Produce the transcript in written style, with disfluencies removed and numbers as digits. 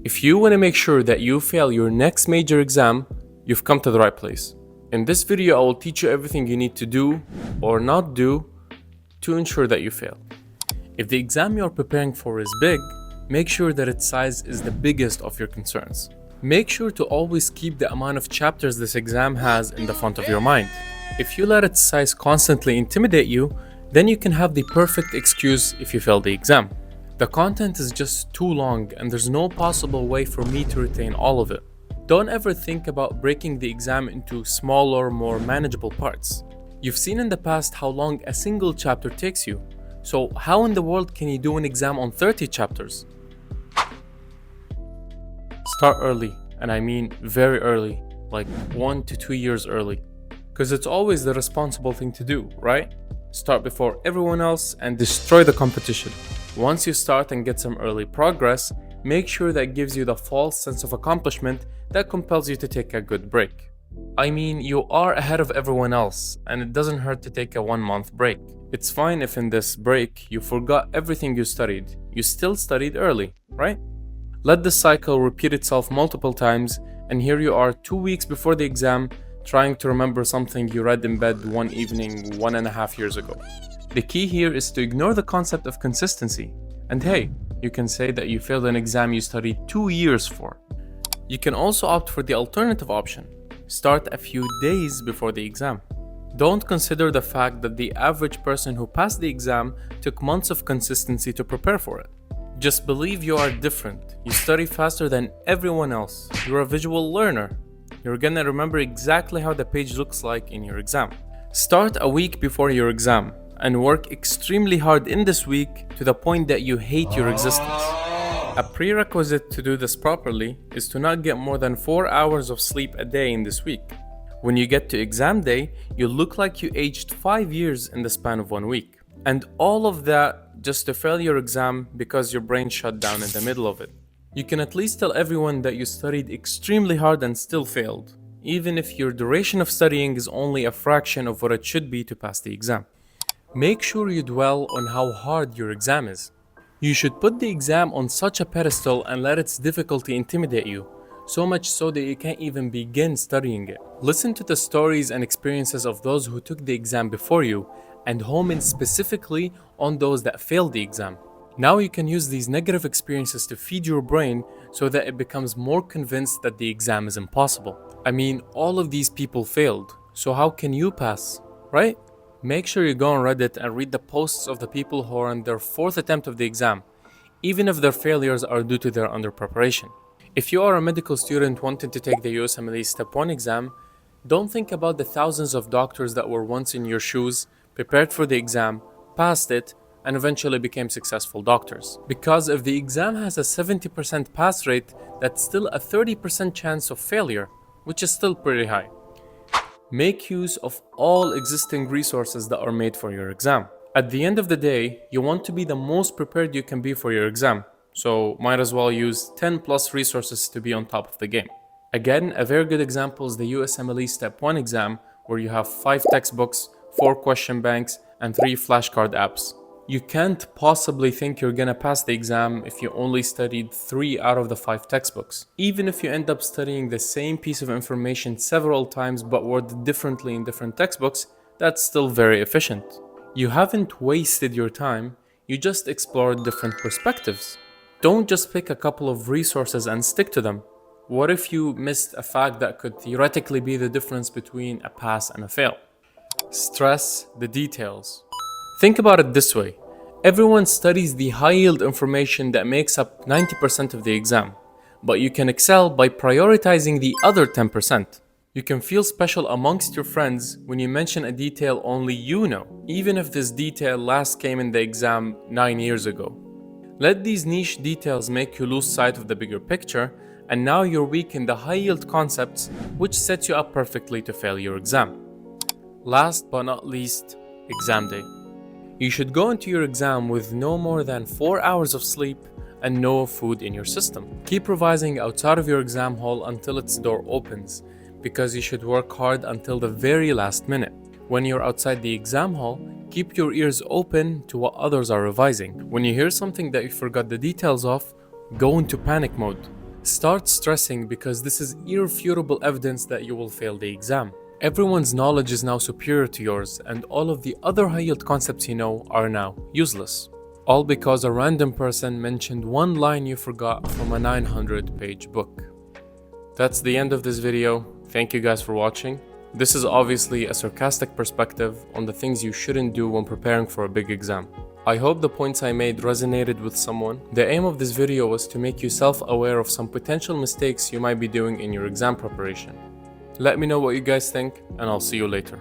If you want to make sure that you fail your next major exam, you've come to the right place. In this video, I will teach you everything you need to do or not do to ensure that you fail. If the exam you're preparing for is big, make sure that its size is the biggest of your concerns. Make sure to always keep the amount of chapters this exam has in the front of your mind. If you let its size constantly intimidate you, then you can have the perfect excuse if you fail the exam. The content is just too long and there's no possible way for me to retain all of it. Don't ever think about breaking the exam into smaller, more manageable parts. You've seen in the past how long a single chapter takes you. So how in the world can you do an exam on 30 chapters? Start early, and I mean very early, like 1 to 2 years early. Because it's always the responsible thing to do, right? Start before everyone else and destroy the competition. Once you start and get some early progress, make sure that gives you the false sense of accomplishment that compels you to take a good break. I mean, you are ahead of everyone else, and it doesn't hurt to take a 1-month break. It's fine if in this break you forgot everything you studied. You still studied early, right? Let the cycle repeat itself multiple times, and here you are 2 weeks before the exam, trying to remember something you read in bed one evening 1.5 years ago. The key here is to ignore the concept of consistency. And hey, you can say that you failed an exam you studied 2 years for. You can also opt for the alternative option. Start a few days before the exam. Don't consider the fact that the average person who passed the exam took months of consistency to prepare for it. Just believe you are different. You study faster than everyone else. You're a visual learner. You're gonna remember exactly how the page looks like in your exam. Start a week before your exam and work extremely hard in this week to the point that you hate your existence. A prerequisite to do this properly is to not get more than 4 hours of sleep a day in this week. When you get to exam day, you look like you aged 5 years in the span of 1 week. And all of that just to fail your exam because your brain shut down in the middle of it. You can at least tell everyone that you studied extremely hard and still failed, even if your duration of studying is only a fraction of what it should be to pass the exam. Make sure you dwell on how hard your exam is. You should put the exam on such a pedestal and let its difficulty intimidate you, so much so that you can't even begin studying it. Listen to the stories and experiences of those who took the exam before you and home in specifically on those that failed the exam. Now you can use these negative experiences to feed your brain so that it becomes more convinced that the exam is impossible. I mean, all of these people failed, so how can you pass, right? Make sure you go on Reddit and read the posts of the people who are on their 4th attempt of the exam, even if their failures are due to their under-preparation. If you are a medical student wanting to take the USMLE Step 1 exam, don't think about the thousands of doctors that were once in your shoes, prepared for the exam, passed it, and eventually became successful doctors. Because if the exam has a 70% pass rate, that's still a 30% chance of failure, which is still pretty high. Make use of all existing resources that are made for your exam. At the end of the day, you want to be the most prepared you can be for your exam, so might as well use 10 plus resources to be on top of the game. Again, a very good example is the USMLE Step 1 exam, where you have 5 textbooks, 4 question banks, and 3 flashcard apps. You can't possibly think you're gonna pass the exam if you only studied 3 out of the 5 textbooks. Even if you end up studying the same piece of information several times but worded differently in different textbooks, that's still very efficient. You haven't wasted your time, you just explored different perspectives. Don't just pick a couple of resources and stick to them. What if you missed a fact that could theoretically be the difference between a pass and a fail? Stress the details. Think about it this way. Everyone studies the high-yield information that makes up 90% of the exam, but you can excel by prioritizing the other 10%. You can feel special amongst your friends when you mention a detail only you know, even if this detail last came in the exam 9 years ago. Let these niche details make you lose sight of the bigger picture, and now you're weak in the high-yield concepts, which sets you up perfectly to fail your exam. Last but not least, exam day. You should go into your exam with no more than 4 hours of sleep and no food in your system. Keep revising outside of your exam hall until its door opens, because you should work hard until the very last minute. When you're outside the exam hall, keep your ears open to what others are revising. When you hear something that you forgot the details of, go into panic mode. Start stressing because this is irrefutable evidence that you will fail the exam. Everyone's knowledge is now superior to yours, and all of the other high-yield concepts you know are now useless. All because a random person mentioned one line you forgot from a 900-page book. That's the end of this video. Thank you guys for watching. This is obviously a sarcastic perspective on the things you shouldn't do when preparing for a big exam. I hope the points I made resonated with someone. The aim of this video was to make you self-aware of some potential mistakes you might be doing in your exam preparation. Let me know what you guys think, and I'll see you later.